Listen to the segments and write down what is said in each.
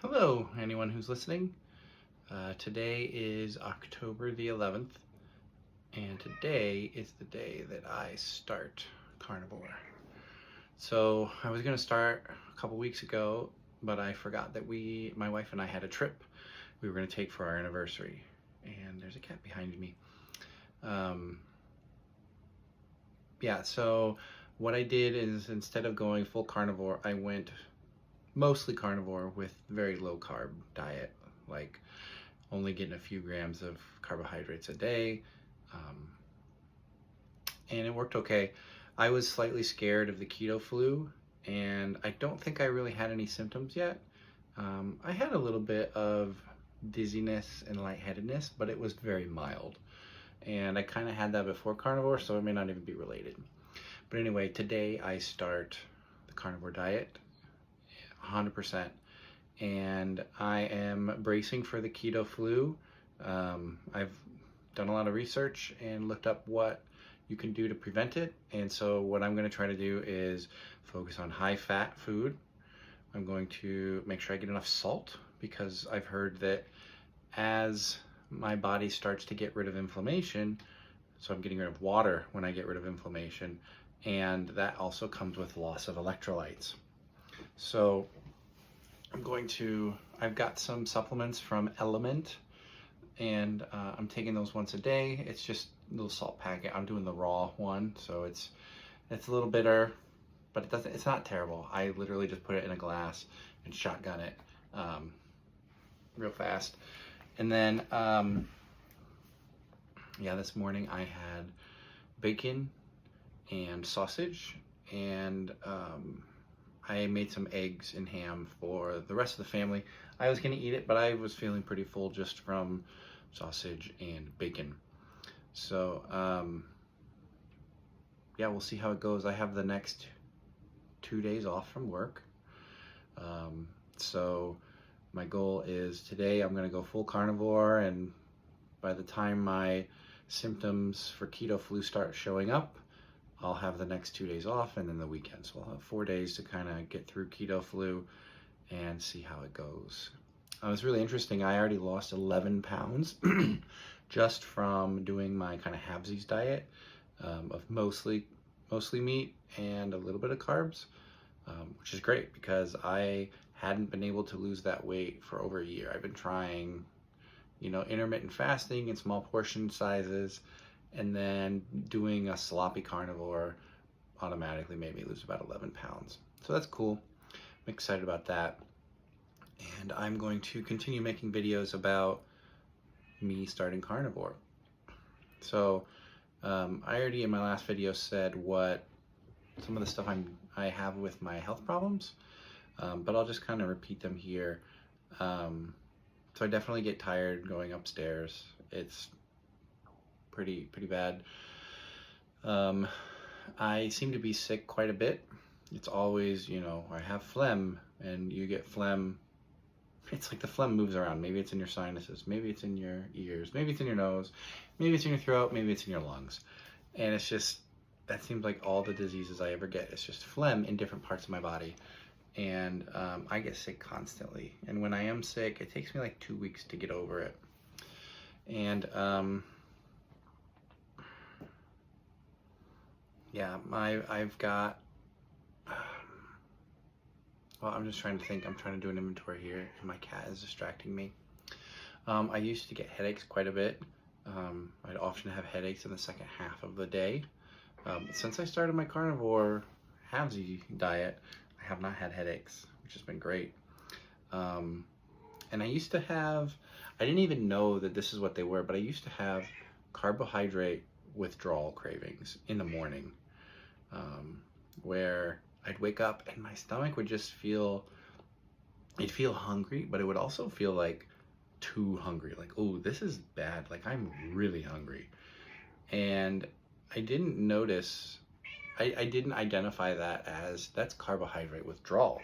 Hello, anyone who's listening. Today is October the 11th, and today is the day that I start carnivore. So I was going to start a couple weeks ago, but I forgot that my wife and I had a trip we were going to take for our anniversary. And there's a cat behind me. Um, yeah, so what I did is instead of going full carnivore, I went mostly carnivore with very low carb diet, like only getting a few grams of carbohydrates a day. Um, and it worked okay. I was slightly scared of the keto flu, and I don't think I really had any symptoms yet. I had a little bit of dizziness and lightheadedness, but it was very mild. And I kind of had that before carnivore, so it may not even be related. But anyway, today I start the carnivore diet 100%. And I am bracing for the keto flu. I've done a lot of research and looked up what you can do to prevent it. And so what I'm going to try to do is focus on high fat food. I'm going to make sure I get enough salt, because I've heard that as my body starts to get rid of inflammation, so I'm getting rid of water when I get rid of inflammation, and that also comes with loss of electrolytes. So I've got some supplements from Element, and I'm taking those once a day. It's just a little salt packet. I'm doing the raw one, so it's a little bitter, but it's not terrible. I literally just put it in a glass and shotgun it real fast. And then, this morning I had bacon and sausage, and I made some eggs and ham for the rest of the family. I was gonna eat it, but I was feeling pretty full just from sausage and bacon. So, we'll see how it goes. I have the next 2 days off from work. So my goal is today I'm gonna go full carnivore, and by the time my symptoms for keto flu start showing up, I'll have the next 2 days off, and then the weekend. So I'll have 4 days to kind of get through keto flu and see how it goes. It's really interesting. I already lost 11 pounds just from doing my kind of halvesies diet of mostly meat and a little bit of carbs, which is great because I hadn't been able to lose that weight for over a year. I've been trying, intermittent fasting in small portion sizes, and then doing a sloppy carnivore automatically made me lose about 11 pounds. So that's cool. I'm excited about that. And I'm going to continue making videos about me starting carnivore. So I already in my last video said what some of the stuff I have with my health problems, but I'll just kind of repeat them here. So I definitely get tired going upstairs. It's pretty bad. I seem to be sick quite a bit. It's always, I have phlegm, and you get phlegm. It's like the phlegm moves around. Maybe it's in your sinuses, maybe it's in your ears, maybe it's in your nose, maybe it's in your throat, maybe it's in your lungs. And it's just, that seems like all the diseases I ever get. It's just phlegm in different parts of my body. And I get sick constantly. And when I am sick, it takes me like 2 weeks to get over it. And I've got, I'm just trying to think. I'm trying to do an inventory here, and my cat is distracting me. I used to get headaches quite a bit. I'd often have headaches in the second half of the day. Since I started my carnivore halvesy diet, I have not had headaches, which has been great. And I used to have, I didn't even know that this is what they were, but I used to have carbohydrate withdrawal cravings in the morning, where I'd wake up and my stomach would just it'd feel hungry, but it would also feel like too hungry. Like, oh, this is bad. Like, I'm really hungry. And I didn't notice, I didn't identify that as that's carbohydrate withdrawal.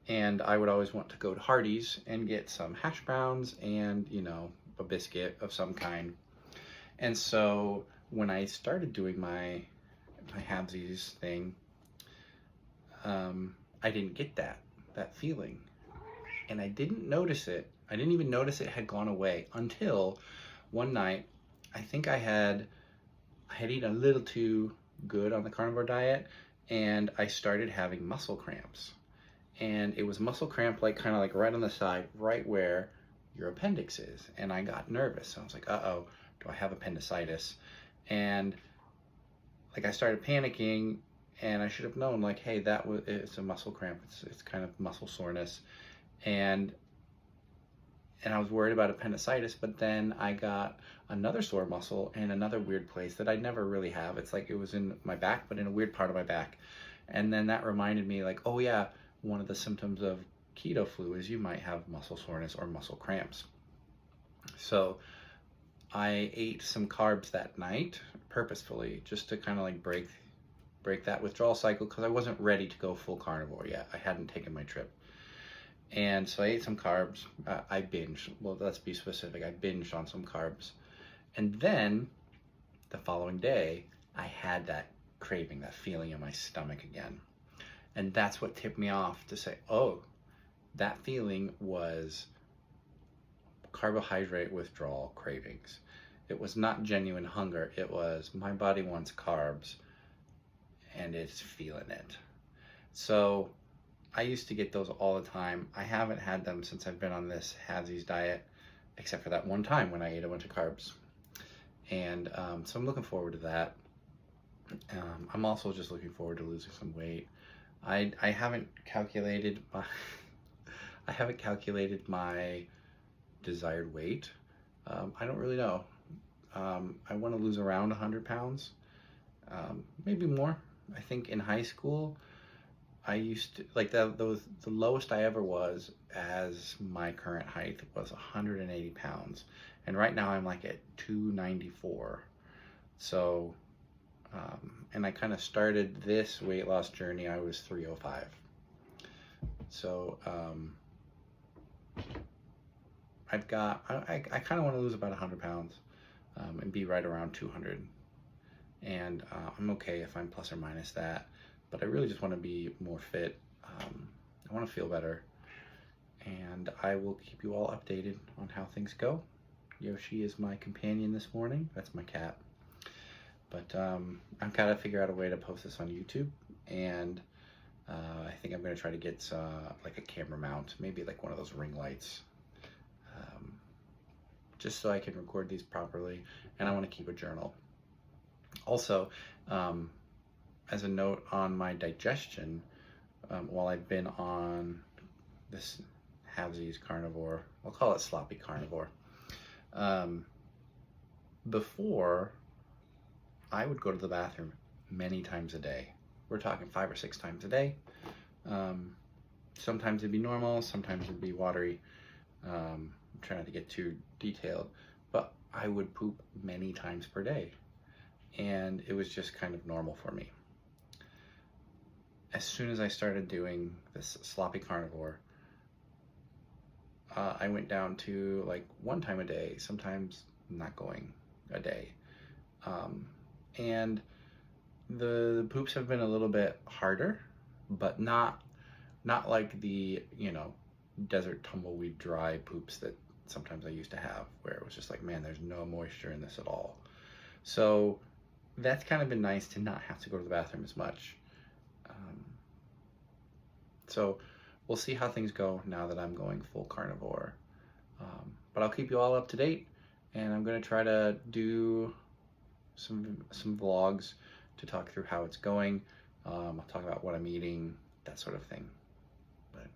And I would always want to go to Hardee's and get some hash browns and, a biscuit of some kind. And so when I started doing my halvesies thing, I didn't get that feeling. and I didn't notice it. I didn't even notice it had gone away until one night. I think I had eaten a little too good on the carnivore diet, and I started having muscle cramps. And it was muscle cramp, like kind of like right on the side, right where your appendix is. And I got nervous. So I was like, uh-oh, do I have appendicitis? And like I started panicking, and I should have known, like, hey, it's a muscle cramp. It's kind of muscle soreness. And I was worried about appendicitis, but then I got another sore muscle in another weird place that I never really have. It's like it was in my back, but in a weird part of my back. And then that reminded me, like, oh yeah, one of the symptoms of keto flu is you might have muscle soreness or muscle cramps. So I ate some carbs that night purposefully, just to kind of like break that withdrawal cycle, because I wasn't ready to go full carnivore yet. I hadn't taken my trip. And so I ate some carbs. I binged. Well, let's be specific. I binged on some carbs. And then the following day, I had that craving, that feeling in my stomach again. And that's what tipped me off to say, oh, that feeling was carbohydrate withdrawal cravings. It was not genuine hunger. It was my body wants carbs and it's feeling it. So I used to get those all the time. I haven't had them since I've been on this Hadley's diet, except for that one time when I ate a bunch of carbs. And so I'm looking forward to that. I'm also just looking forward to losing some weight. I haven't calculated my my desired weight. I don't really know. I want to lose around 100 pounds, maybe more. I think in high school, I used to, like the lowest I ever was as my current height was 180 pounds. And right now I'm like at 294. So, and I kind of started this weight loss journey, I was 305. So, I kind of want to lose about 100 pounds, and be right around 200. And I'm okay if I'm plus or minus that. But I really just want to be more fit. I want to feel better. And I will keep you all updated on how things go. Yoshi is my companion this morning. That's my cat. But I've got to figure out a way to post this on YouTube. And I think I'm going to try to get like a camera mount, maybe like one of those ring lights. Just so I can record these properly. And I want to keep a journal. Also, as a note on my digestion, while I've been on this halvesies carnivore, I'll call it sloppy carnivore, before I would go to the bathroom many times a day. We're talking 5 or 6 times a day. Sometimes it'd be normal, sometimes it'd be watery. I'm trying not to get too detailed, but I would poop many times per day. And it was just kind of normal for me. As soon as I started doing this sloppy carnivore, I went down to like 1 time a day, sometimes not going a day. And the poops have been a little bit harder, but not like the, desert tumbleweed dry poops that sometimes I used to have, where it was just like, man, there's no moisture in this at all. So that's kind of been nice to not have to go to the bathroom as much. So we'll see how things go now that I'm going full carnivore. But I'll keep you all up to date, and I'm going to try to do some vlogs to talk through how it's going. I'll talk about what I'm eating, that sort of thing. But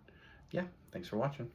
yeah, thanks for watching.